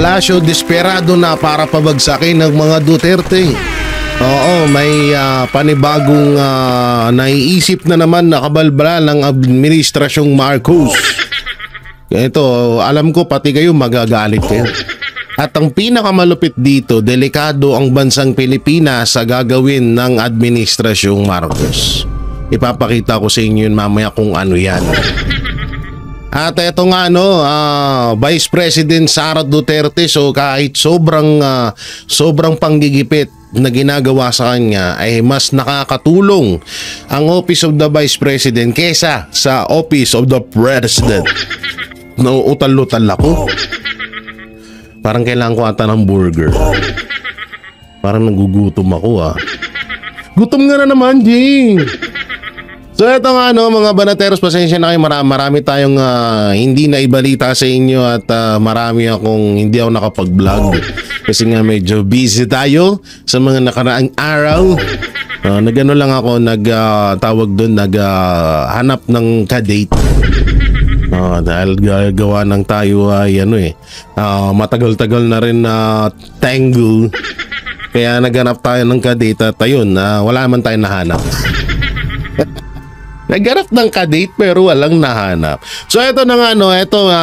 Palasyo desperado na para pabagsakin ng mga Duterte. Oo, may panibagong naiisip na naman na kabalbala ng administrasyong Marcos. Ito, alam ko pati kayo magagalit kayo. At ang pinakamalupit dito, delikado ang bansang Pilipinas sa gagawin ng administrasyong Marcos. Ipapakita ko sa inyo yun mamaya kung ano yan. At ito nga Vice President Sara Duterte, so kahit sobrang panggigipit na ginagawa sa kanya ay mas nakakatulong ang Office of the Vice President kesa sa Office of the President. Nauutal-utal ako. Parang kailangan ko ata ng burger. Parang nagugutom ako Gutom nga na naman, Jing. So ito nga mga banateros, pasensya na kayo, marami tayong hindi na ibalita sa inyo at marami akong hindi ako nakapag-vlog kasi nga medyo busy tayo sa mga nakaraang araw. Nagano lang ako, naghanap ng ka-date. Dahil gawa ng tayo ay matagal-tagal na rin tangle. Kaya naghanap tayo ng ka-date at ayun, wala naman tayong nahanap. Naghanap ng ka-date pero walang nahanap. So ito na nga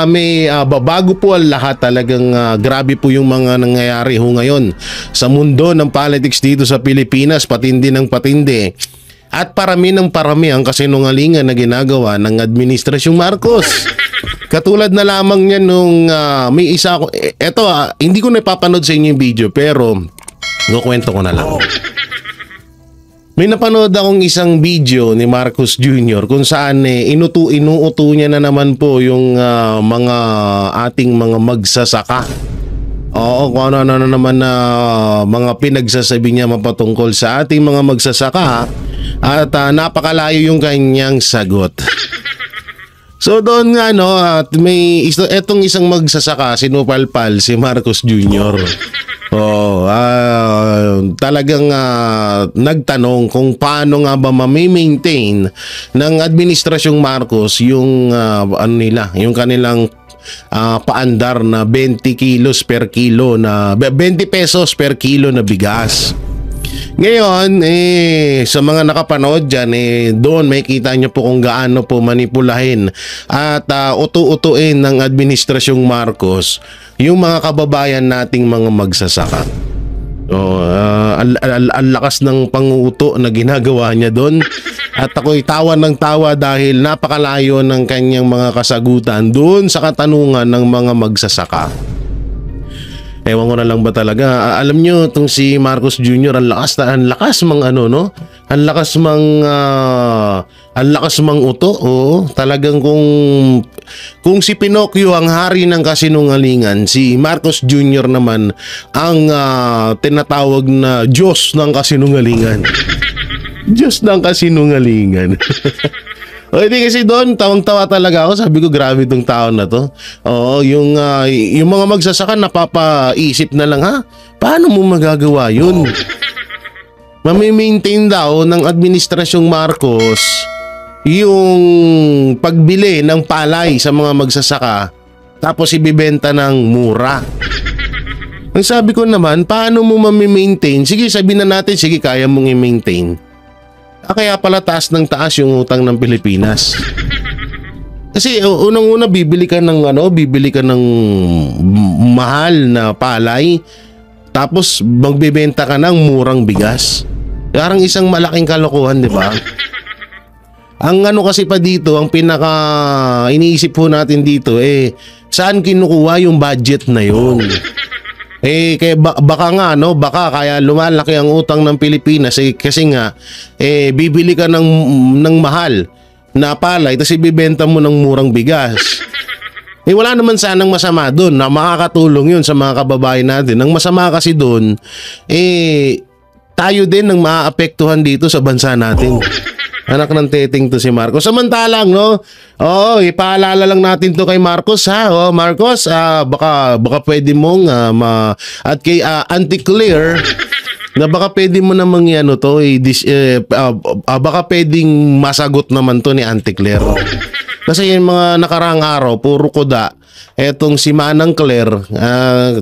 may babago po ang lahat, talagang grabe po yung mga nangyayari ngayon sa mundo ng politics dito sa Pilipinas, patindi ng patindi. At parami ng parami ang kasinungalingan na ginagawa ng administrasyong Marcos. Katulad na lamang niya nung may isa ako, hindi ko na ipapanood sa inyo yung video pero kukwento ko na lang. May napanood akong isang video ni Marcos Jr. kung saan inuuto niya na naman po yung mga ating mga magsasaka. Oo, kung ano naman na mga pinagsasabi niya mapatungkol sa ating mga magsasaka at napakalayo yung kanyang sagot. So doon nga may etong isang magsasaka, sinupalpal si Marcos Jr. Talagang nagtanong kung paano nga ba ma-maintain ng administrasyong Marcos yung yung kanilang paandar na 20 kilos per kilo na 20 pesos per kilo na bigas. Ngayon, sa mga nakapanood dyan, doon may kita nyo po kung gaano po manipulahin at utu-utuin ng administrasyong Marcos yung mga kababayan nating mga magsasaka. Ang lakas ng panguuto na ginagawa niya doon at ako'y tawa ng tawa dahil napakalayo ng kanyang mga kasagutan doon sa katanungan ng mga magsasaka. Ewan ko na lang ba talaga. Alam nyo, itong si Marcos Jr. ang lakas mang uto. Oo, talagang kung si Pinocchio ang hari ng kasinungalingan, si Marcos Jr. naman ang tinatawag na Diyos ng kasinungalingan. Diyos ng kasinungalingan. O hindi kasi doon, tawang-tawa talaga ako. Sabi ko, grabe itong tao na to. Oo, yung mga magsasaka napapaisip na lang, paano mo magagawa yun? Mami-maintain daw ng administrasyong Marcos yung pagbili ng palay sa mga magsasaka tapos ibibenta ng mura. Ang sabi ko naman, paano mo mami-maintain? Sige, sabihin na natin, sige, kaya mong i-maintain. Kaya pala taas ng taas yung utang ng Pilipinas. Kasi unang-una bibili ka ng mahal na palay tapos magbebenta ka ng murang bigas. Parang isang malaking kalokohan, di ba? Ang kasi pa dito, ang pinaka iniisip po natin dito saan kinukuha yung budget na yun? Kaya baka kaya lumalaki ang utang ng Pilipinas kasi nga bibili ka ng mahal na palay tapos ibibenta mo ng murang bigas. Wala naman sanang masama doon na makakatulong yun sa mga kababayan natin. Ang masama kasi doon tayo din ang maaapektuhan dito sa bansa natin. Anak ng teting to si Marcos. Samantalang ipaalala lang natin to kay Marcos Marcos, baka pwede mong at kay Auntie Claire na baka pwede mo namang baka pwedeng masagot naman to ni Auntie Claire. Kasi yung mga nakaraang araw puro kuda etong si Manang Claire,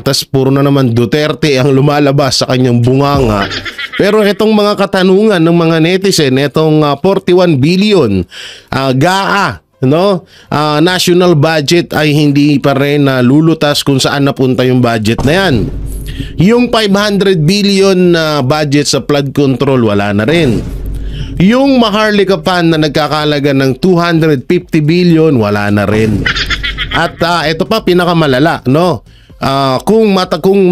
tas puro na naman Duterte ang lumalabas sa kanyang bunganga. Pero etong mga katanungan ng mga netizen, etong 41 billion GAA, no? National budget ay hindi pa rin lulutas kung saan napunta yung budget na yan. Yung 500 billion na budget sa flood control, wala na rin. Yung Maharlika Fund na nagkakalaga ng 250 billion, wala na rin. At ito pa pinakamalala, no? Kung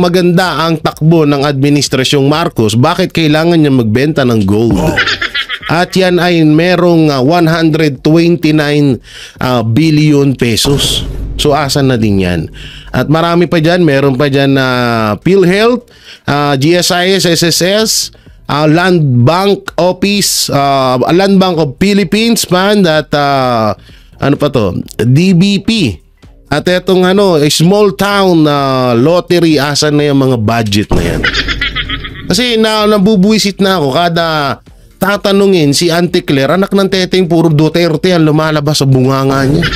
maganda ang takbo ng administrasyong Marcos, bakit kailangan niya magbenta ng gold? At yan ay merong 129 billion pesos. So asan na din yan? At marami pa dyan, meron pa dyan na PhilHealth, GSIS, SSS, Land Bank Office, Land Bank of Philippines Fund at ano pa to? DBP. At etong small town lottery, asan na yung mga budget na yan? Kasi nabubuisit na ako kada tatanungin si Auntie Claire, anak ng teteng puro Duterte ang lumalabas sa bunganga niya.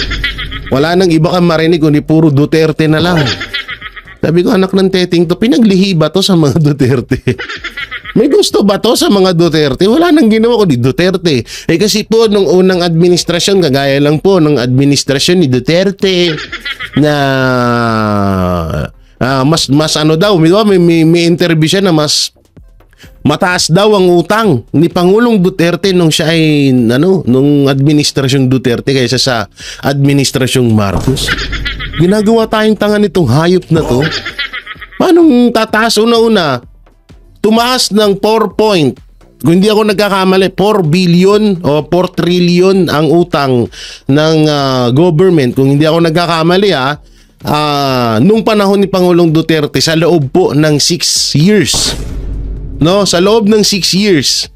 Wala nang iba kang marinig kundi puro Duterte na lang. Sabi ko, anak ng teteng to, pinaglihi ba to sa mga Duterte? May gusto ba to sa mga Duterte? Wala nang ginawa ko di Duterte. Kasi po nung unang administrasyon, kagaya lang po ng administrasyon ni Duterte na mas ano daw, may interview siya na mas mataas daw ang utang ni Pangulong Duterte nung siya ay nung administrasyong Duterte kaysa sa administrasyong Marcos. Ginagawa tayong tanga nitong hayop na to. Paano tataas una-una? Tumaas ng 4 point, kung hindi ako nagkakamali, 4 billion o 4 trillion ang utang ng government. Kung hindi ako nagkakamali nung panahon ni Pangulong Duterte sa loob po ng 6 years. No, sa loob ng 6 years.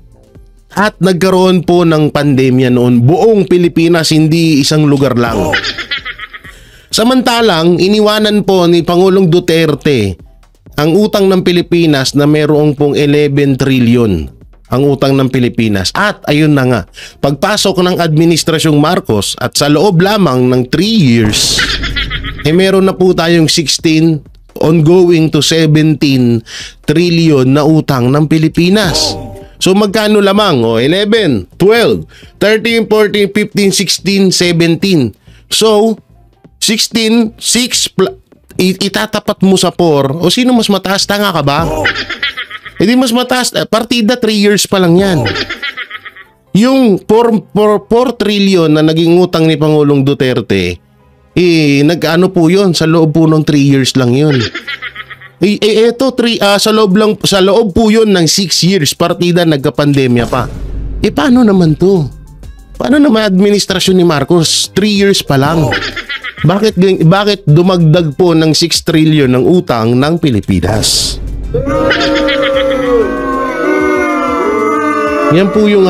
At nagkaroon po ng pandemya noon. Buong Pilipinas, hindi isang lugar lang. Samantalang, iniwanan po ni Pangulong Duterte ang utang ng Pilipinas na mayroong pong 11 trillion ang utang ng Pilipinas. At ayun na nga, pagpasok ng administrasyong Marcos at sa loob lamang ng 3 years, meron na po tayong 16 ongoing to 17 trillion na utang ng Pilipinas. So magkano lamang? 11, 12, 13, 14, 15, 16, 17. So 16, 6 itatapat mo sa 4 o sino mas mataas? Tanga ka ba? Hindi mas mataas. Partida 3 years pa lang yan. Yung 4 trillion na naging utang ni Pangulong Duterte, nag-ano po yun? Sa loob po ng 3 years lang yun. Eto, sa loob po yun ng 6 years, partida nagka-pandemya pa. Paano naman to? Paano naman administrasyon ni Marcos? 3 years pa lang. Bakit dumagdag po ng 6 trillion ng utang ng Pilipinas? Yan po yung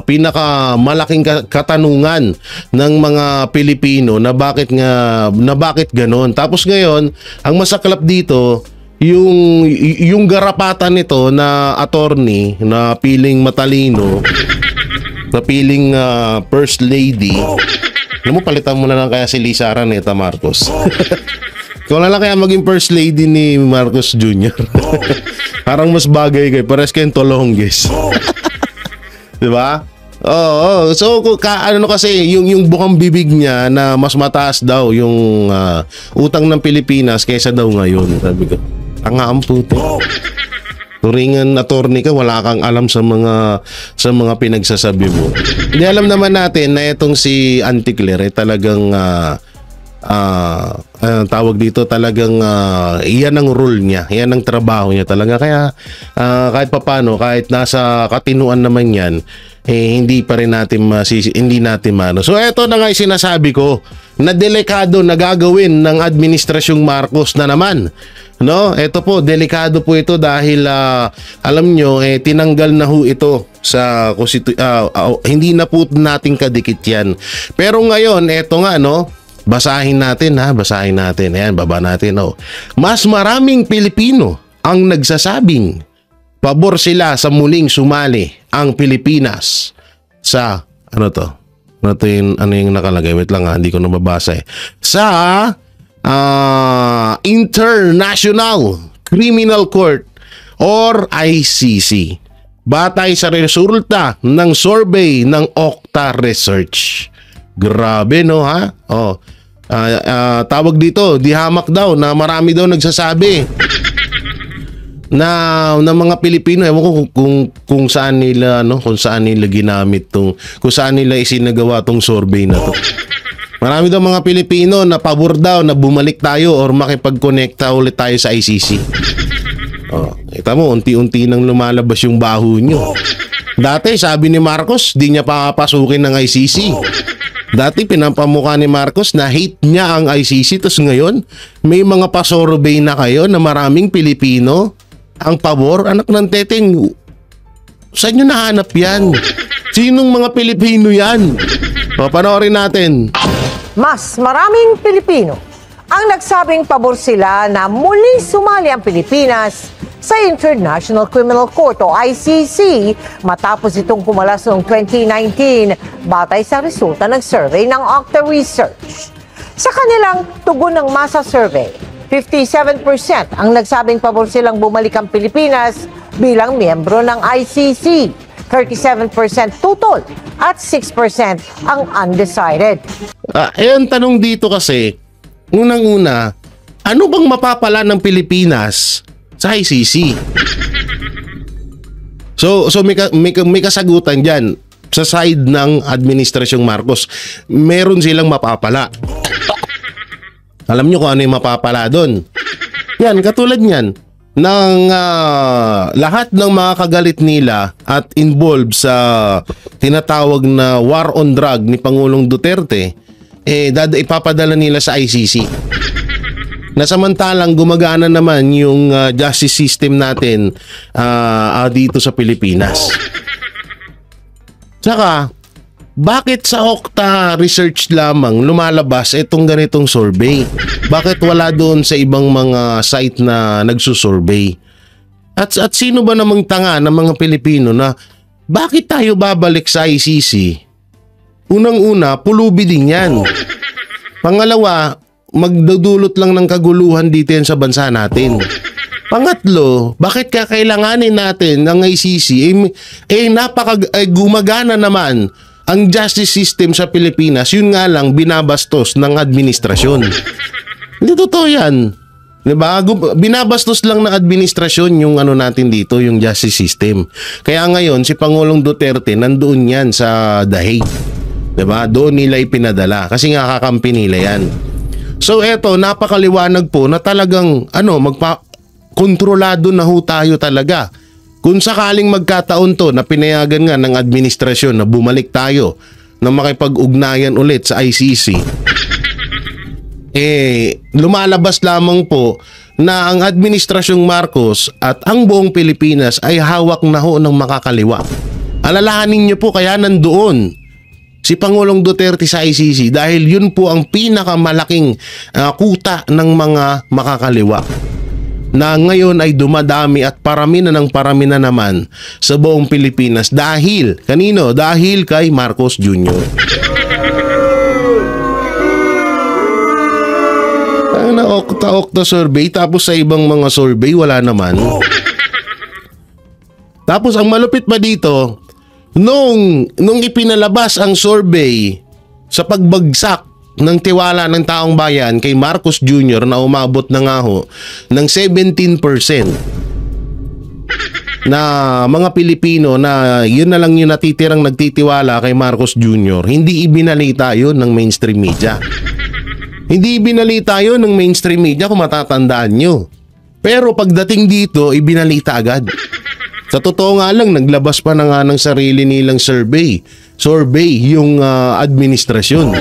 pinaka malaking katanungan ng mga Pilipino na bakit ganoon. Tapos ngayon, ang masaklap dito, yung garapatan nito na attorney na piling matalino, na piling first lady. Alam mo, palitan mo na lang kaya si Lisa Araneta Marcos. Kung na lang kaya maging first lady ni Marcos Jr. Parang mas bagay kayo. Pares kayong tolongges. Diba? Oo. So, kasi yung bukang bibig niya na mas mataas daw yung utang ng Pilipinas kaysa daw ngayon. Sabi ko, tanga ang puti. Turingan attorney ka, wala kang alam sa mga pinagsasabi mo. Hindi, alam naman natin na itong si Auntie Claire talagang tawag dito, talagang iyan ang role niya, iyan ang trabaho niya talaga. Kaya kahit papano, kahit nasa katinuan naman yan, hindi pa rin natin hindi natin mano. So eto na nga yung sinasabi ko na delikado na gagawin ng administrasyong Marcos na naman. No, ito po, delikado po ito dahil alam nyo, tinanggal na ho ito sa hindi na po natin kadikit yan. Pero ngayon, eto nga, no, basahin natin. Ayan, baba natin. Mas maraming Pilipino ang nagsasabing pabor sila sa muling sumali ang Pilipinas sa Ano yung nakalagay? Wait lang hindi ko nababasa eh. Sa International Criminal Court or ICC. Batay sa resulta ng survey ng Okta Research. Grabe no ha? Tawag dito, di hamak daw na marami daw nagsasabi na mga Pilipino, ewan ko kung saan nila ginamit kung saan nila isinagawa tong survey na to. Marami daw mga Pilipino na pabor daw na bumalik tayo or makipag-connecta ulit tayo sa ICC. Kita mo, unti-unti nang lumalabas yung baho nyo. Dati, sabi ni Marcos, di niya papasukin ng ICC. Dati, pinapamukha ni Marcos na hate niya ang ICC. Tapos ngayon, may mga pasurvey na kayo na maraming Pilipino ang pabor. Anak ng teteng, saan nyo nahanap yan? Sinong mga Pilipino yan? Panoorin natin. Mas maraming Pilipino ang nagsabing pabor sila na muling sumali ang Pilipinas sa International Criminal Court o ICC matapos itong pumalas noong 2019 batay sa resulta ng survey ng Okta Research. Sa kanilang tugon ng masa survey, 57% ang nagsabing pabor silang bumalik ang Pilipinas bilang miyembro ng ICC, 37% tutol at 6% ang undecided. Ang tanong dito kasi, unang-una, ano bang mapapala ng Pilipinas sa ICC? So may kasagutan diyan sa side ng Administrasyong Marcos. Meron silang mapapala. Alam niyo kung ano yung mapapala doon? Yan, katulad niyan ng lahat ng mga kagalit nila at involved sa tinatawag na war on drug ni Pangulong Duterte, ipapadala nila sa ICC. Nasamantalang gumagana naman yung justice system natin dito sa Pilipinas. Tsaka, bakit sa Okta Research lamang lumalabas itong ganitong survey? Bakit wala doon sa ibang mga site na nagsusurvey? At sino ba namang tanga ng mga Pilipino na bakit tayo babalik sa ICC? Unang-una, pulubi din yan. Pangalawa, magdudulot lang ng kaguluhan dito yan sa bansa natin. Pangatlo, bakit kakailanganin natin ng ICC? Gumagana naman ang justice system sa Pilipinas, yun nga lang binabastos ng administrasyon. Hindi totoo yan. Diba? Binabastos lang ng administrasyon yung natin dito, yung justice system. Kaya ngayon, si Pangulong Duterte nandoon yan sa The Hague. Diba? Doon nila ipinadala kasi nga kakampi nila yan. So eto, napakaliwanag po na talagang kontrolado na ho tayo talaga. Kung sakaling magkataon to na pinayagan nga ng administrasyon na bumalik tayo na makipag-ugnayan ulit sa ICC, lumalabas lamang po na ang Administrasyong Marcos at ang buong Pilipinas ay hawak na ho ng makakaliwa. Alalahanin niyo po kaya nandoon si Pangulong Duterte sa ICC dahil yun po ang pinakamalaking kuta ng mga makakaliwa na ngayon ay dumadami at parami na naman sa buong Pilipinas dahil, kanino? Dahil kay Marcos Jr. Okta survey, tapos sa ibang mga survey wala naman. Tapos ang malupit pa dito, nung ipinalabas ang survey sa pagbagsak ng tiwala ng taong bayan kay Marcos Jr. na umabot na nga ho ng 17% na mga Pilipino na yun na lang yung natitirang nagtitiwala kay Marcos Jr., hindi ibinalita yun ng mainstream media. Hindi ibinalita yun ng mainstream media kung matatandaan nyo. Pero pagdating dito, ibinalita agad. Sa totoo nga lang, naglabas pa na nga ng sarili nilang survey yung administrasyon.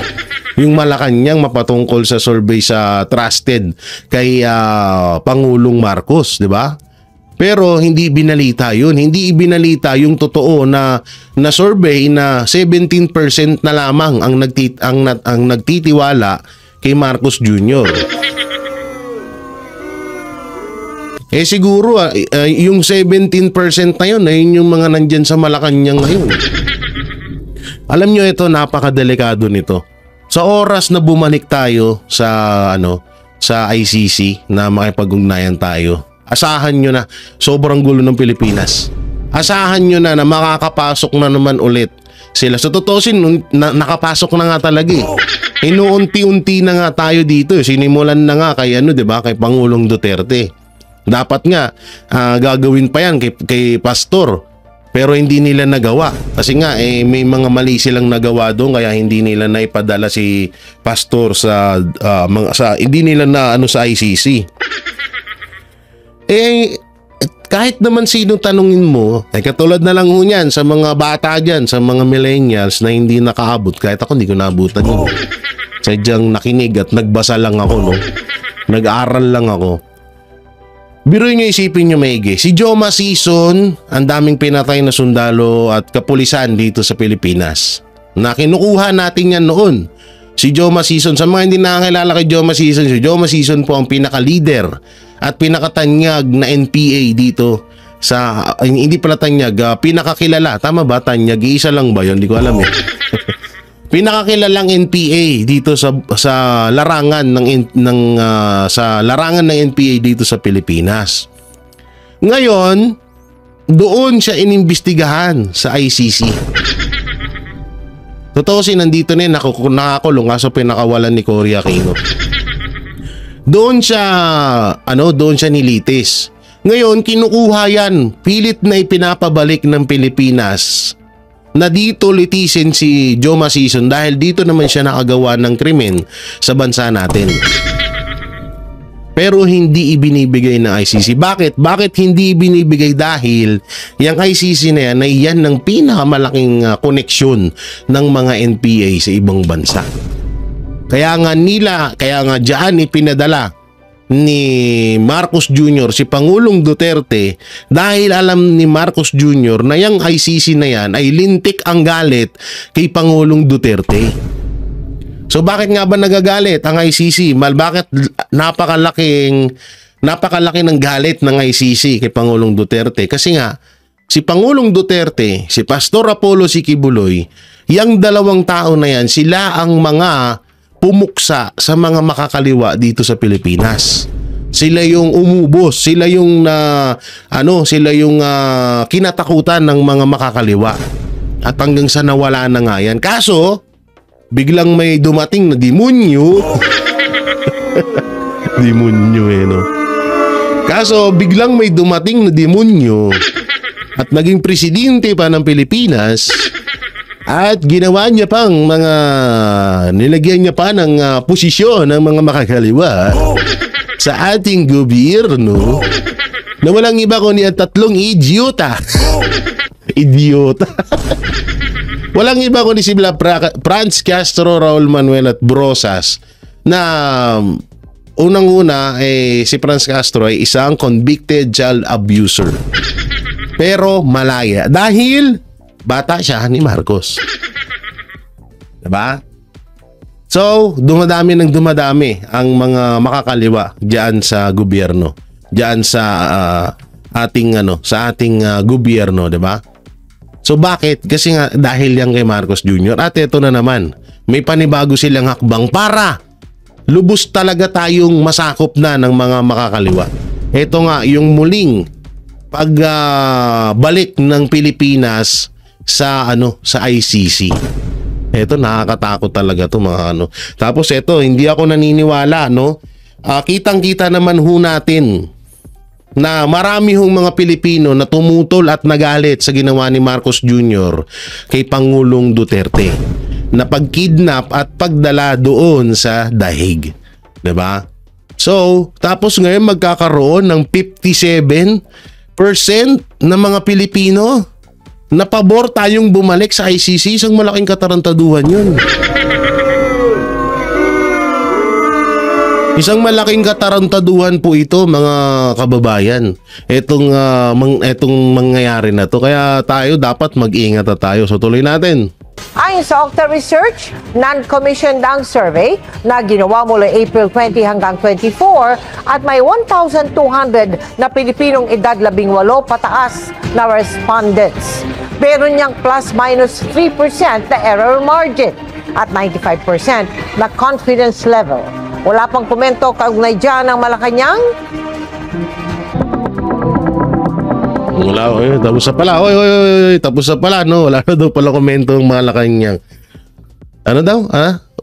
Yung Malacanang mapatungkol sa survey sa trusted kay Pangulong Marcos, di ba? Pero hindi binalita yun. Hindi ibinalita yung totoo na survey na 17% na lamang ang nagtitiwala kay Marcos Jr. Siguro yung 17% na yun, ayun yung mga nandyan sa Malacanang ngayon. Alam nyo, ito napakadelikado nito. Sa oras na bumalik tayo sa sa ICC na makipag-ugnayan tayo, asahan nyo na sobrang gulo ng Pilipinas. Asahan nyo na makakapasok na naman ulit sila. So tutusin, nakapasok na nga talaga eh. Inuunti-unti na nga tayo dito. Sinimulan na nga kay kay Pangulong Duterte. Dapat nga gagawin pa yan kay Pastor. Pero hindi nila nagawa. Kasi nga may mga mali silang nagawa doon kaya hindi nila naipadala si Pastor sa hindi nila na sa ICC. Kahit naman sino tanungin mo, katulad na lang niyan sa mga bata dyan, sa mga millennials na hindi nakaabot. Kahit ako hindi ko naabutan yun. Sadyang nakinig at nagbasa lang ako, nag-aral lang ako. Biro nyo, isipin nyo maigi. Si Joma Sison, ang daming pinatay na sundalo at kapulisan dito sa Pilipinas. Na kinukuha natin yan noon. Si Joma Sison, sa mga hindi nakakilala kay Joma Sison, si Joma Sison po ang pinaka-leader at pinakatanyag na NPA dito sa, hindi pala tanyag, pinakakilala. Tama ba? Tanyag, isa lang ba yun? Hindi ko alam eh. Pinakakilalang NPA dito sa larangan sa larangan ng NPA dito sa Pilipinas. Ngayon, doon siya inimbestigahan sa ICC. Totoo nandito na nakakulong kaso pinakawalan ni Cory Aquino. Doon siya nilitis. Ngayon, kinukuha yan, pilit na ipinapabalik ng Pilipinas na dito litisin si Joma Sison dahil dito naman siya nakagawa ng krimen sa bansa natin. Pero hindi ibinibigay ng ICC. Bakit? Bakit hindi ibinibigay? Dahil yung ICC na yan ay yan ng pinakamalaking koneksyon ng mga NPA sa ibang bansa. Kaya nga diyan ipinadala ni Marcos Jr. si Pangulong Duterte dahil alam ni Marcos Jr. na yung ICC na yan ay lintik ang galit kay Pangulong Duterte. So bakit nga ba nagagalit ang ICC? Bakit napakalaki ng galit ng ICC kay Pangulong Duterte? Kasi nga si Pangulong Duterte, si Pastor Apollo Sikibuloy, yung dalawang tao na yan, sila ang mga pumuksa sa mga makakaliwa dito sa Pilipinas. Sila yung umubos, sila yung kinatakutan ng mga makakaliwa. At hanggang sa nawala na nga yan. Kaso, biglang may dumating na demonyo. Demonyo Kaso, biglang may dumating na demonyo at naging presidente pa ng Pilipinas. At ginawa niya pang nilagyan niya pa ng posisyon ng mga makakaliwa sa ating gobyerno na walang iba kundi ang tatlong idiota. Idiota. Walang iba kundi si Franz Castro, Raul Manuel at Brosas na unang-una si Franz Castro ay isang convicted child abuser. Pero malaya dahil bata siya ni Marcos. Diba? So, dumadami ang mga makakaliwa diyan sa gobyerno. Diyan sa ating gobyerno, 'di ba? So bakit? Kasi nga dahil yan kay Marcos Jr. At ito na naman, may panibago silang hakbang para lubos talaga tayong masakop na ng mga makakaliwa. Ito nga yung muling pagbalik ng Pilipinas sa ICC. Ito nakakatakot talaga to mga Tapos ito, hindi ako naniniwala kitang-kita naman ho natin na marami hong mga Pilipino na tumutol at nagalit sa ginawa ni Marcos Jr. kay Pangulong Duterte na pagkidnap at pagdala doon sa dahig. 'Di ba? So, tapos ngayon magkakaroon ng 57% ng mga Pilipino na pabor tayong bumalik sa ICC. Isang malaking katarantaduhan yun. Isang malaking katarantaduhan po ito mga kababayan. Etong mangyayari na to. Kaya tayo dapat mag-iingat na tayo. So tuloy natin. Ayon sa Octa Research, non-commissioned ang survey na ginawa mula April 20 hanggang 24 at may 1,200 na Pilipinong edad 18 pataas na respondents. Meron niyang plus-minus 3% na error margin at 95% na confidence level. Wala pang komento kaugnay dyan ng Malacanang. Wala, tapos na pala. Tapos na pala, no? Wala na daw pala komento ng Malacanang. Ano daw?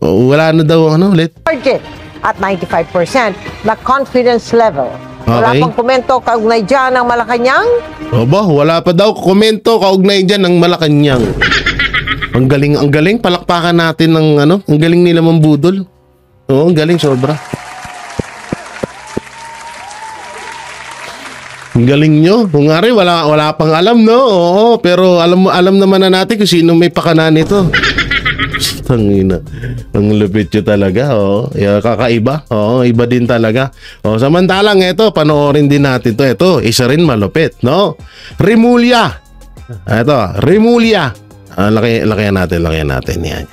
Wala na daw, ulit? Margin at 95% na confidence level. Wala Okay. pang komento kaugnay dyan ng Malacanang. Aba, wala pa daw komento kaugnay dyan ng Malacanang. Ang galing. Palakpakan natin ng ang galing nila mambudol. Oo, ang galing, sobra. Ang galing nyo. Kung nga rin, wala pang alam, no? Oo, pero alam naman na natin kung sino may pakana nito. Tangina. Ang lupit nyo talaga, oo. Kakaiba. Oo, iba din talaga. Oo, samantalang ito, panoorin din natin to. Ito, isa rin malupit, no? Remulla. Ito, Remulla. Lakayan natin. Yan.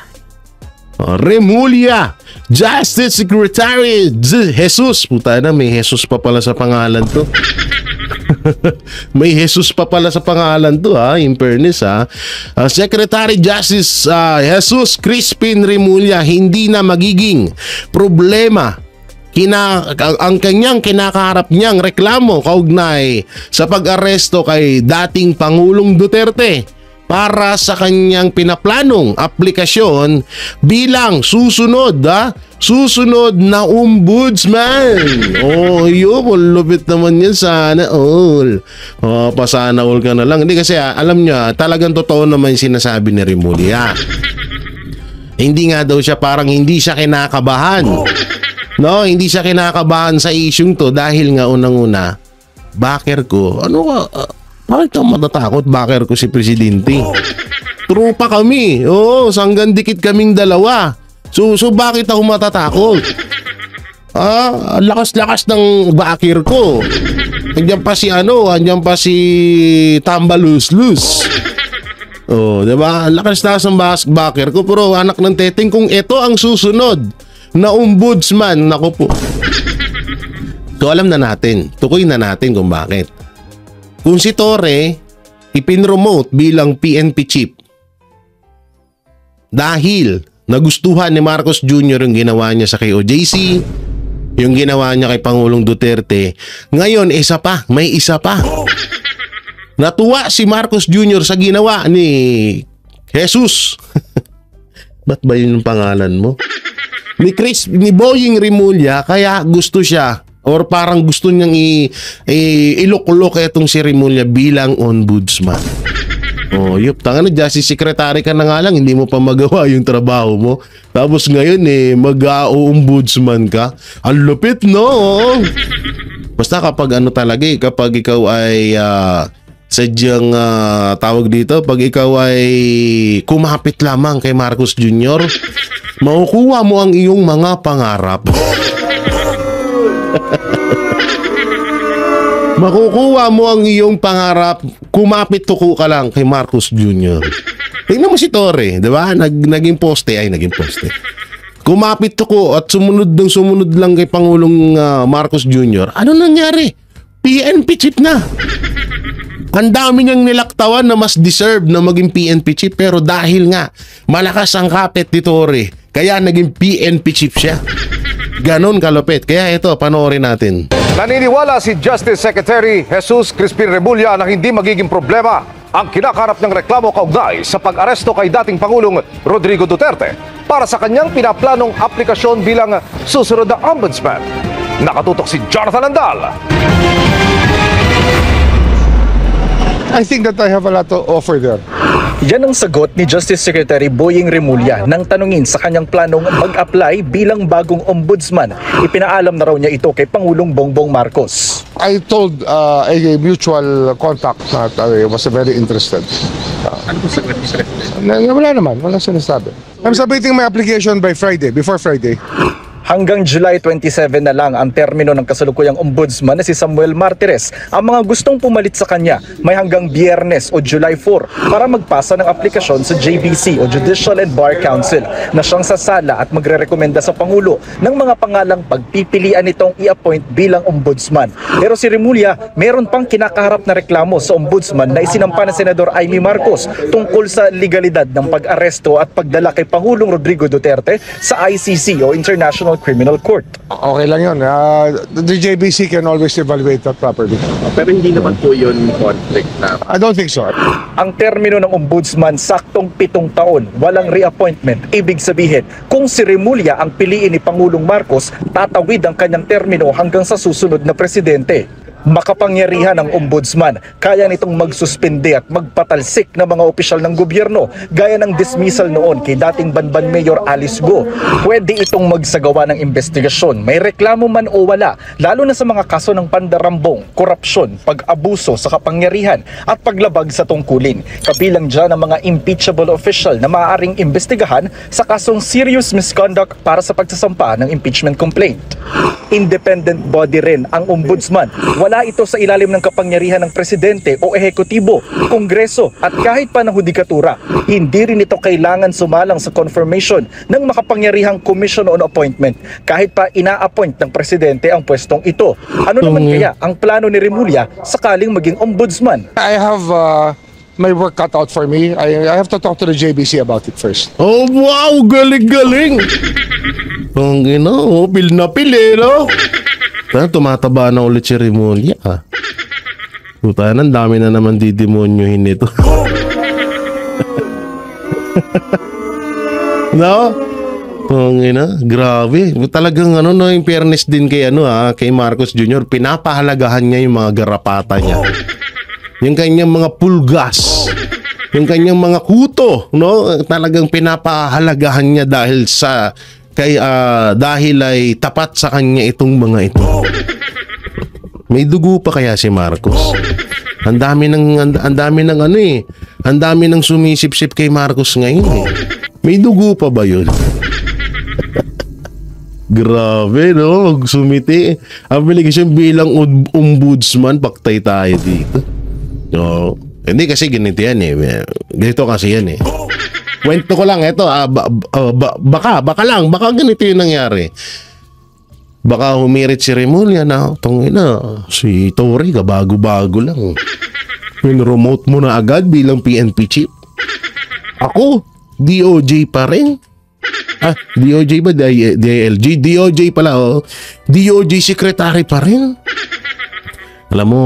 Remulla. Justice Secretary Jesus. Puta na, may Jesus pa pala sa pangalan to. May Jesus pa pala sa pangalan to, in fairness, Secretary Justice Jesus Crispin Remulla hindi na magiging problema ang kanyang kinakaharap niyang reklamo kaugnay sa pag-aresto kay dating Pangulong Duterte para sa kanyang pinaplanong aplikasyon bilang susunod na ombudsman. Yun, lupit naman yan, sana all. Pasana all ka na lang. Hindi kasi alam nyo, talagang totoo naman yung sinasabi ni Remulla. Hindi nga daw siya, parang hindi siya kinakabahan. No, hindi siya kinakabahan sa isyung to dahil nga unang-una, backer ko. Bakit ako matatakot? Backer ko si Presidente. Trupa kami. Oo, sanggan dikit kaming dalawa. So bakit ako matatakot? Lakas-lakas ng backer ko. Andiyan pa si Tambalus-lus. Oh, 'di ba? Lakas-lakas ng backer ko, pero anak ng teteng, kung ito ang susunod na ombudsman, nako po. So alam na natin, tukoy na natin kung bakit. Kung si Torre ipinromote bilang PNP chief dahil nagustuhan ni Marcos Jr. yung ginawa niya sa KOJC, yung ginawa niya kay Pangulong Duterte, ngayon may isa pa. Natuwa si Marcos Jr. sa ginawa ni Jesus. Ba't ba yun yung pangalan mo? Ni Boying Remulla, kaya gusto siya, or parang gusto niyang iluklok etong si Remulla bilang ombudsman. Justice Secretary ka na nga lang, hindi mo pa magawa yung trabaho mo. Tapos ngayon mag-ombudsman ka. Ang lupit, no? Basta kapag kapag ikaw ay sadyang tawag dito, pag ikaw ay kumapit lamang kay Marcos Jr., makukuha mo ang iyong mga pangarap. Makukuha mo ang iyong pangarap, kumapit tuko ka lang kay Marcos Jr. Tingnan mo si Torre, di ba? Naging poste. Kumapit tuko at sumunod lang kay Pangulong Marcos Jr. Ano nangyari? PNP chief na. Ang dami niyang nilaktawan na mas deserve na maging PNP chief, pero dahil nga malakas ang kapit ni Torre, kaya naging PNP chief siya. Ganon kalupit. Kaya ito, panoorin natin. Naniniwala si Justice Secretary Jesus Crispin Remulla na hindi magiging problema ang kinakaharap ng reklamo kaugnay sa pag-aresto kay dating Pangulong Rodrigo Duterte para sa kanyang pinaplanong aplikasyon bilang susunod na ombudsman. Nakatutok si Jonathan Andal. I think that I have a lot to offer there. Yan ang sagot ni Justice Secretary Boying Remulla nang tanungin sa kanyang planong mag-apply bilang bagong ombudsman. Ipinaalam na raw niya ito kay Pangulong Bongbong Marcos. I told a mutual contact that I was very interested. Ano po sagot ni Wala naman, walang sinasabi. I'm submitting my application by Friday, before Friday. Hanggang July 27 na lang ang termino ng kasalukuyang ombudsman na si Samuel Martires. Ang mga gustong pumalit sa kanya may hanggang Biyernes o July 4 para magpasa ng aplikasyon sa JBC o Judicial and Bar Council na siyang sasala at magrerekomenda sa Pangulo ng mga pangalang pagpipilian nitong i-appoint bilang ombudsman. Pero si Remulla, meron pang kinakaharap na reklamo sa ombudsman na isinampa ng Senador Amy Marcos tungkol sa legalidad ng pag-aresto at pagdala kay Pangulong Rodrigo Duterte sa ICC o International Criminal Court. Okay lang yun. The JBC can always evaluate that properly. Pero hindi naman po yun conflict na. I don't think so. Ang termino ng ombudsman saktong 7 taon, walang reappointment. Ibig sabihin, kung si Remulla ang piliin ni Pangulong Marcos, tatawid ang kanyang termino hanggang sa susunod na presidente. Makapangyarihan ng ombudsman, kaya nitong magsuspende at magpatalsik ng mga opisyal ng gobyerno gaya ng dismissal noon kay dating Banban Mayor Alice Go. Pwede itong magsagawa ng investigasyon, may reklamo man o wala, lalo na sa mga kaso ng pandarambong, korupsyon, pag-abuso sa kapangyarihan at paglabag sa tungkulin. Kabilang dyan ang mga impeachable official na maaaring imbestigahan sa kasong serious misconduct para sa pagsasampa ng impeachment complaint. Independent body rin ang ombudsman. Wala ito sa ilalim ng kapangyarihan ng presidente o ehekutibo, kongreso at kahit pa ng hudikatura. Hindi rin ito kailangan sumalang sa confirmation ng makapangyarihang commission on appointment kahit pa ina-appoint ng presidente ang pwestong ito. Ano naman kaya ang plano ni Remulla sakaling maging ombudsman? I have my work cut out for me. I have to talk to the JBC about it first. Oh, wow! Galing-galing! Ang pil na pil no? Pero tumataba na ulit si Remulla, Puta na, dami na naman didemonyohin nito. No? Grabe. Talagang in fairness din kay kay Marcos Jr., pinapahalagahan niya yung mga garapata niya. Yung kanyang mga pulgas, yung kanyang mga kuto, no? Talagang pinapahalagahan niya dahil dahil ay tapat sa kanya itong mga ito. May dugo pa kaya si Marcos? Ang dami ng sumisip-sip kay Marcos ngayon eh. May dugo pa ba yun? Grabe, no? Sumiti. Ang application bilang ombudsman, paktay tayo dito. No. Hindi kasi ganito yan eh. Ganito kasi yan eh. Kwento ko lang, ito, baka ganito yung nangyari. Baka humirit si Remulla na, si Tory, bago-bago lang. Pin-remote mo na agad bilang PNP chief. Ako, DOJ pa rin. DOJ ba? DILG? DOJ pala, DOJ secretary pa rin. Alam mo,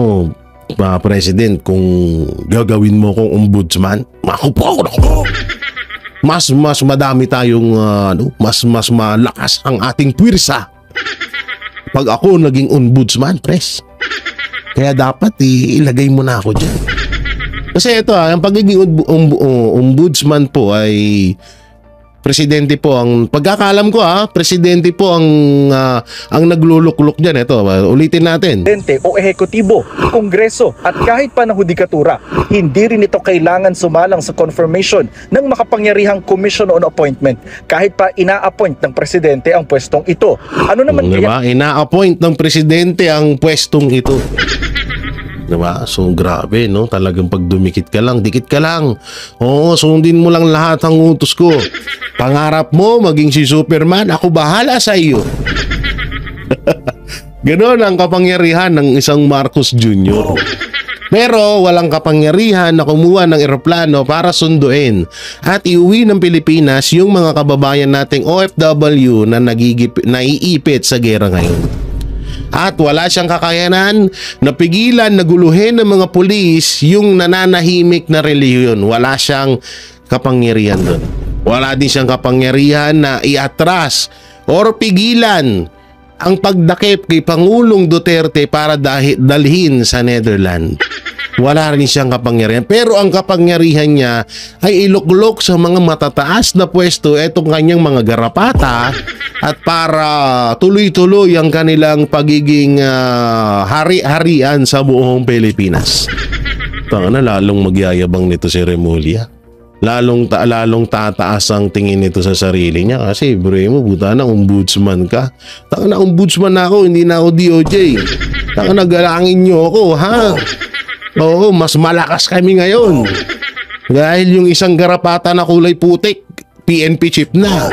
President, kung gagawin mo kong ombudsman, makupo ako. Mas madami tayong mas malakas ang ating puwersa pag ako naging ombudsman, pres. Kaya dapat ilagay mo na ako dyan. Kasi ito ang pagiging ombudsman po ay presidente po ang pagkakalam ko presidente po ang nagluluklok diyan. Ito, ulitin natin. Presidente o ehekutibo, kongreso at kahit pa ng hudikatura, hindi rin ito kailangan sumalang sa confirmation ng makapangyarihang commission on appointment kahit pa ina-appoint ng presidente ang pwestong ito. Ano naman kaya? Ina-appoint ng presidente ang pwestong ito. Diba? So grabe, no? Talagang pag dumikit ka lang, dikit ka lang. Oo, sundin mo lang lahat ang utos ko. Pangarap mo maging si Superman, ako bahala sa iyo. Ganon ang kapangyarihan ng isang Marcos Jr. Pero walang kapangyarihan na kumuha ng eroplano para sunduin at iuwi ng Pilipinas yung mga kababayan nating OFW na naiipit sa gera ngayon. At wala siyang kakayanan na pigilan na guluhin ng mga pulis yung nananahimik na relihiyon. Wala siyang kapangyarihan doon. Wala din siyang kapangyarihan na iatras or pigilan ang pagdakip kay Pangulong Duterte para dalhin sa Netherlands. Wala rin siyang kapangyarihan. Pero ang kapangyarihan niya ay iluklok sa mga matataas na pwesto etong kanyang mga garapata at para tuloy-tuloy ang kanilang pagiging hari-harian sa buong Pilipinas. Lalong magyayabang nito si Remulla. lalong tataas ang tingin nito sa sarili niya kasi bro mo, buta na ombudsman ka. Taka na ombudsman na ako, hindi na ako DOJ. Taka na galangin niyo ako, ha? Oo, mas malakas kami ngayon. Dahil yung isang garapata na kulay putik, PNP chief na.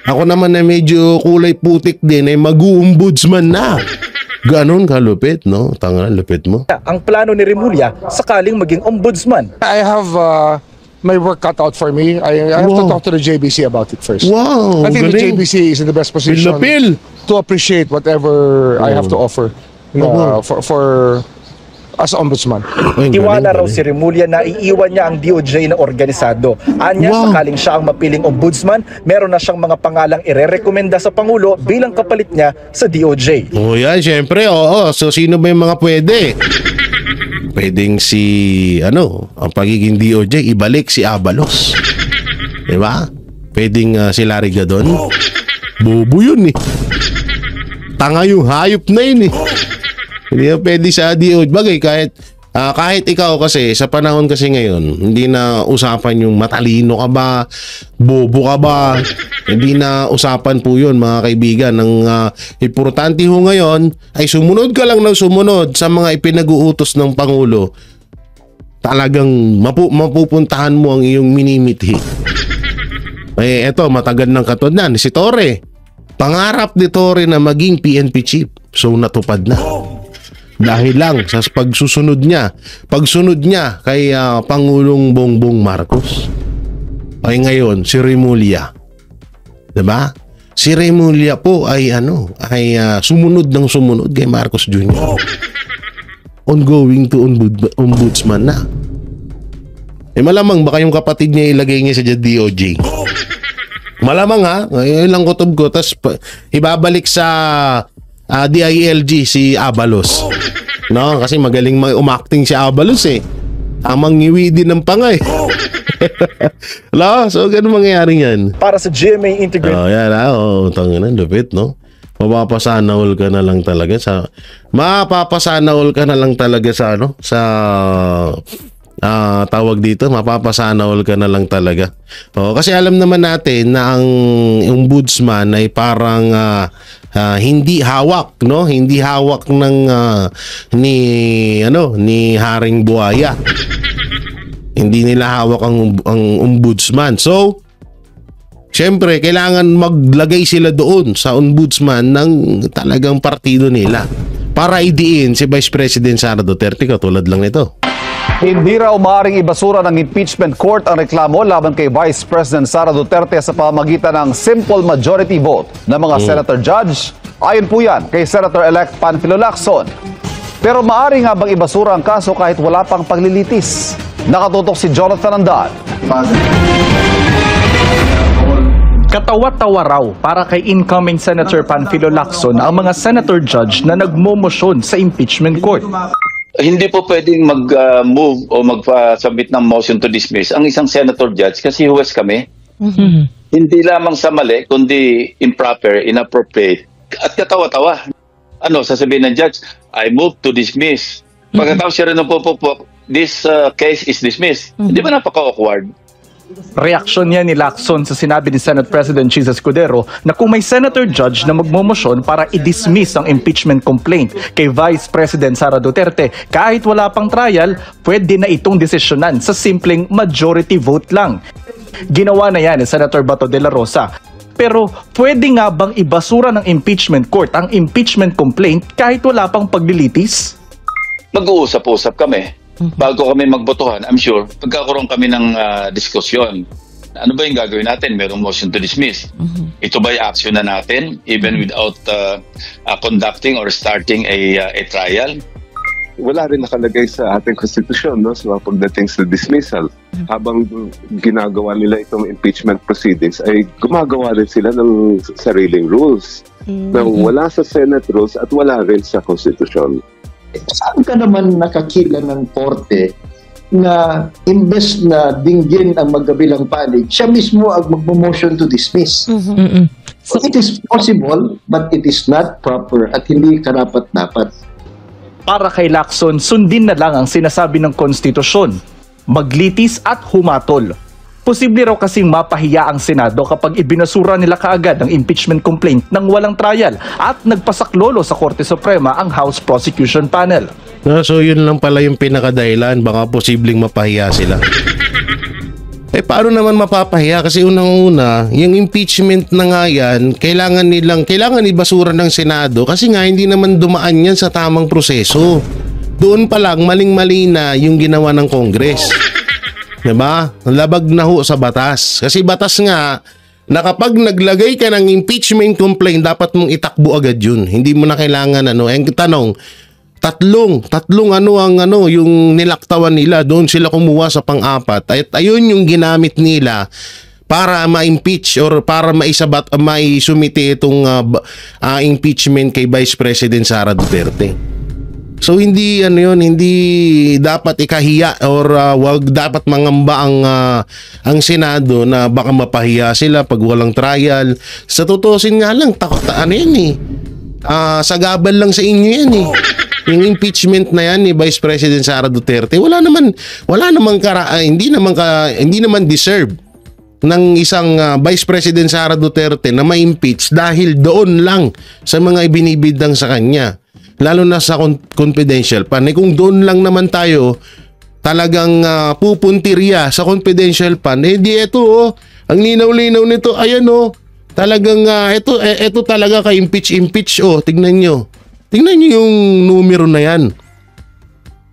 Ako naman na medyo kulay putik din ay mag-ombudsman na. Ganon kalupit, no? Tanga, lupit mo. Ang plano ni Remulla sakaling maging ombudsman. I have my work cut out for me. I have to talk to the JBC about it first. Wow, I think galing. the JBC is in the best position Pil-pil. to appreciate whatever I have to offer for as ombudsman. Ay, Tiwala galing, raw galing. si Remulla na iiwan niya ang DOJ na organisado. Anya, Wow. sakaling siya ang mapiling ombudsman, meron na siyang mga pangalang irerekomenda sa Pangulo bilang kapalit niya sa DOJ. Oh, yan, syempre, oo. So, sino ba yung mga pwede? Pwedeng ang pagiging DOJ, ibalik si Abalos. Diba? Pwedeng si Larry Gadon. Bobo yun eh. Tanga yung hayop na yun eh. Hindi na pwede sa DOJ. Bagay, kahit ikaw kasi, sa panahon kasi ngayon, hindi na usapan yung matalino ka ba, bobo ka ba, hindi na usapan po yun mga kaibigan. Ang importante ho ngayon ay sumunod ka lang ng sumunod sa mga ipinag-uutos ng Pangulo. Talagang mapupuntahan mo ang iyong minimithi. Eh, eto, matagal ng katod na, si Torre. Pangarap ni Torre na maging PNP chief. So, natupad na. Dahil lang sa pagsunod niya kay Pangulong Bongbong Marcos. Ay ngayon, si Remulla. Diba? Si Remulla po ay sumunod ng sumunod kay Marcos Jr. Ongoing to ombudsman na. Eh malamang baka yung kapatid niya ilagay niya sa DOJ. Malamang ha, ilang kutob ko, tas ibabalik sa DILG si Abalos. No, kasi magaling umacting si Abalos eh. Amang ngiwi din ng pangay. So ganun mangyayari yan. Para sa GMA Integrated Oh, yan tanginan, lupit, no? Mapapasanahol ka na lang talaga sa tawag dito, mapapasanahol ka na lang talaga. Kasi alam naman natin na ang ombudsman ay parang hindi hawak, no? Hindi hawak ng ni Haring Buhaya. Hindi nila hawak ang ombudsman. So, syempre, kailangan maglagay sila doon sa ombudsman ng talagang partido nila para idiin si Vice President Sara Duterte katulad lang nito. Hindi raw maaaring ibasura ng impeachment court ang reklamo laban kay Vice President Sara Duterte sa pamamagitan ng simple majority vote ng mga senator judge. Ayon po yan kay Senator-elect Panfilo Lacson. Pero maaari nga bang ibasura ang kaso kahit wala pang paglilitis? Nakatutok si Jonathan Andan. Katawa-tawa raw para kay incoming Senator Panfilo Lacson ang mga senator judge na nagmomosyon sa impeachment court. Hindi po pwedeng mag-move o mag-submit ng motion to dismiss ang isang senator judge kasi huwes kami. Hindi lamang sa mali, kundi improper, inappropriate. At katawa-tawa. Sasabihin ng judge, I move to dismiss. Pagkatapos siya rin po, this case is dismissed. Hindi ba napaka-awkward? Reaksyon niya ni Lacson sa sinabi ni Senate President Chis Escudero na kung may senator judge na magmomosyon para i-dismiss ang impeachment complaint kay Vice President Sara Duterte, kahit wala pang trial, pwede na itong desisyonan sa simpleng majority vote lang. Ginawa na yan ni Senator Bato de la Rosa. Pero pwede nga bang ibasura ng impeachment court ang impeachment complaint kahit wala pang paglilitis? Mag-uusap-usap kami. Bago kami magbotohan, I'm sure, pagkakaroon kami ng diskusyon. Ano ba yung gagawin natin? Merong motion to dismiss. Ito ba yung action na natin even without conducting or starting a trial? Wala rin nakalagay sa ating konstitusyon, no? So, pagdating sa dismissal, habang ginagawa nila itong impeachment proceedings, ay gumagawa rin sila ng sariling rules na wala sa Senate rules at wala rin sa konstitusyon. Saan ka naman nakakita ng korte na imbes na dinggin ang magkabilang panig, siya mismo ang magmo-motion to dismiss? So it is possible, but it is not proper at hindi karapat-dapat. Para kay Lacson, sundin na lang ang sinasabi ng konstitusyon. Maglitis at humatol. Posible raw kasing mapahiya ang Senado kapag ibinasura nila kaagad ang impeachment complaint ng walang trial at nagpasaklolo sa Korte Suprema ang House Prosecution Panel. So yun lang pala yung pinakadahilan, baka posibleng mapahiya sila. Paano naman mapapahiya? Kasi unang-una, yung impeachment na nga yan, kailangan ibasura ng Senado kasi nga hindi naman dumaan yan sa tamang proseso. Doon pa lang, maling-mali na yung ginawa ng Congress. Diba? Labag na ho sa batas. Kasi batas nga, na kapag naglagay ka ng impeachment complaint, dapat mong itakbo agad yun. Hindi mo na kailangan Ang tanong, tatlong yung nilaktawan nila, doon sila kumuha sa pang-apat. At ayun yung ginamit nila para ma-impeach or para maisumite itong impeachment kay Vice President Sara Duterte. So hindi dapat ikahiya or wag dapat mangamba ang Senado na baka mapahiya sila pag walang trial. Sa tutusin nga lang sagabal lang sa inyo yan eh. Yung impeachment na yan ni Vice President Sara Duterte, hindi naman deserve ng isang Vice President Sara Duterte na ma-impeach dahil doon lang sa mga ibinibidang sa kanya. Lalo na sa confidential pan. Kung doon lang naman tayo talagang pupuntirya sa confidential pan, di ito ang linaw-linaw nito, ayan talagang ito talaga ka-impeach. Tignan nyo yung numero na yan.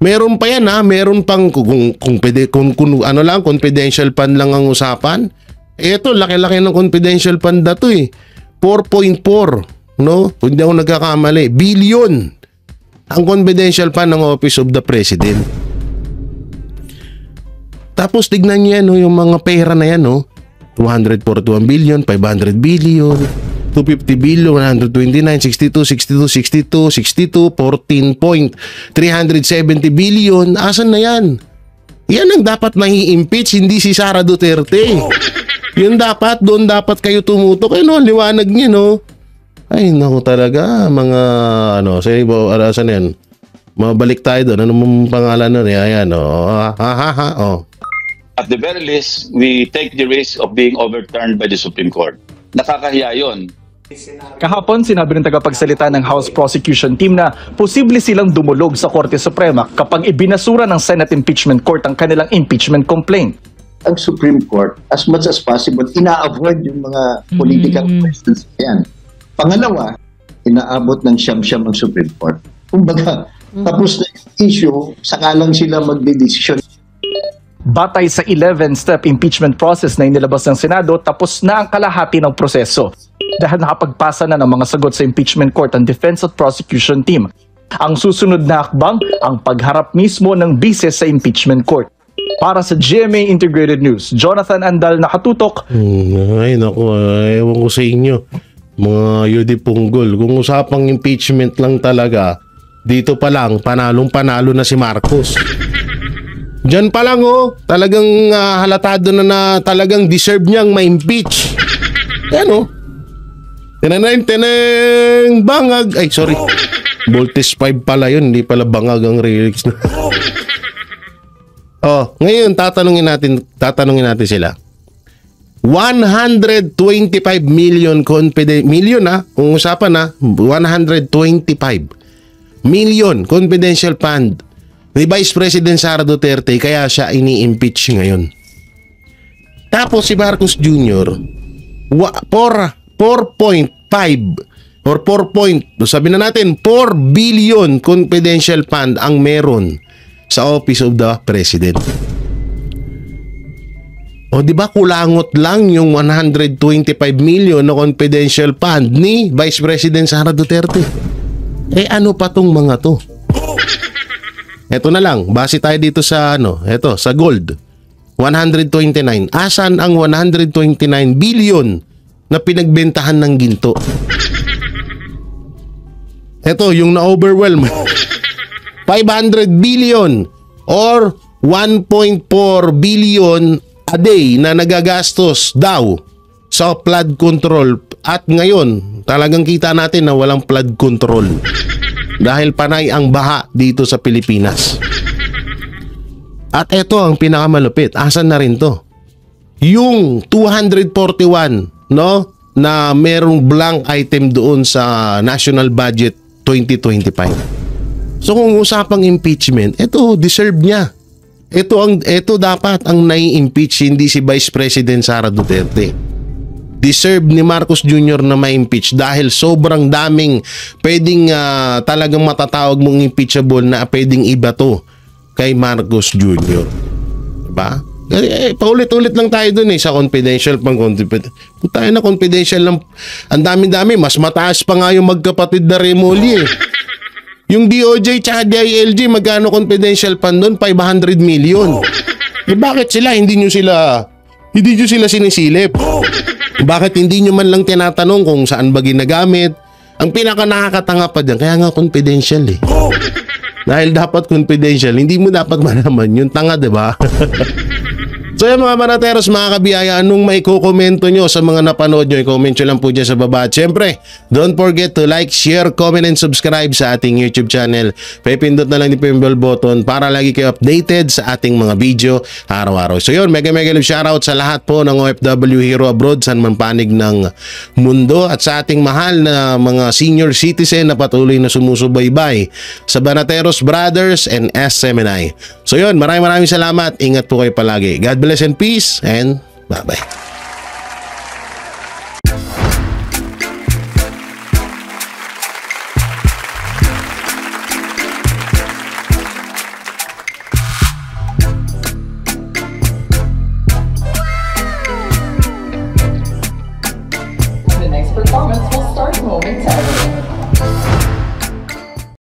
Meron pa yan meron pang kung confidential fund lang ang usapan. Ito laki-laki ng confidential fund na to 4.4 kung hindi ako nagkakamali, billion ang confidential fund ng Office of the President. Tapos tignan niyo yung mga pera na yan 241 billion, 500 billion, 250 billion, 129, 62, 14.370 billion. Asan na yan? Yan ang dapat mai-impeach, hindi si Sara Duterte. Yun dapat, doon dapat kayo tumutok. Liwanag niyo Ay, naku talaga, mga saan yan? Mabalik tayo doon. Ano mong pangalan nun? Ayan, At the very least, we take the risk of being overturned by the Supreme Court. Nakakahiya yun. Kahapon, sinabi ng tagapagsalita ng House Prosecution Team na posible silang dumulog sa Korte Suprema kapag ibinasura ng Senate Impeachment Court ang kanilang impeachment complaint. Ang Supreme Court, as much as possible, ina-avoid yung mga political questions yan. Pangalawa, inaabot ng siyam-siyam ang Supreme Court. Kumbaga, tapos na yung issue, saka lang sila magdedesisyon. Batay sa 11-step impeachment process na inilabas ng Senado, tapos na ang kalahati ng proseso. Dahil nakapagpasa na ng mga sagot sa impeachment court ang defense at prosecution team. Ang susunod na hakbang, ang pagharap mismo ng bises sa impeachment court. Para sa GMA Integrated News, Jonathan Andal, nakatutok. Ay naku, ewan ko sa inyo. Mga Yudi Punggol, kung usapang impeachment lang talaga, dito pa lang, panalong-panalo na si Marcos. Diyan pa lang talagang halatado na talagang deserve niyang ma-impeach. Yan Teneng bangag. Ay, sorry. Voltes 5 pala yun, hindi pala bangag ang lyrics na. Ngayon tatanungin natin sila. 125 million kung usapan 125 million confidential fund ni Vice President Sara Duterte, kaya siya ini-impeach ngayon. Tapos si Marcos Jr. 4.5 or 4 billion confidential fund ang meron sa Office of the President. Di ba kulangot lang yung 125 million na confidential fund ni Vice President Sara Duterte? Ano pa tong mga to? Eto na lang, base tayo dito sa sa gold. 129. Asan ang 129 billion na pinagbentahan ng ginto? Eto yung na-overwhelm. 500 billion or 1.4 billion a day na nagagastos daw sa flood control, at ngayon talagang kita natin na walang flood control dahil panay ang baha dito sa Pilipinas. At ito ang pinakamalupit, asan na rin to? yung 241, no, na merong blank item doon sa National Budget 2025. So kung usapang impeachment, ito deserve niya. Ito dapat ang nai-impeach, hindi si Vice President Sara Duterte. Deserve ni Marcos Jr. na ma-impeach dahil sobrang daming pwedeng talagang matatawag mong impeachable na pwedeng ibato kay Marcos Jr. Diba? Paulit-ulit lang tayo dun sa confidential tayo na confidential lang. Ang dami-dami, mas mataas pa nga yung magkapatid na Remulla Yung DOJ tsaka DILG, magkano confidential fund doon? 500 million. Bakit sila? Hindi nyo sila sinisilip. Bakit hindi nyo man lang tinatanong kung saan ba ginagamit? Ang pinaka nakakatanga pa dyan, kaya nga confidential Dahil dapat confidential, hindi mo dapat malaman yung tanga, diba? So yan mga Banateros, mga kabiyaya, anong may kukomento nyo sa mga napanood nyo? I-comment nyo lang po dyan sa baba. At syempre, don't forget to like, share, comment, and subscribe sa ating YouTube channel. Pipindot na lang din po yung bell button para lagi kayo updated sa ating mga video araw-araw. So yun, mega love shoutout sa lahat po ng OFW Hero Abroad, saan man panig ng mundo, at sa ating mahal na mga senior citizen na patuloy na sumusubaybay sa Banateros Brothers and SMNI. So yun, maraming salamat. Ingat po kayo palagi. God bless and peace, and bye-bye. The next performance will start momentarily.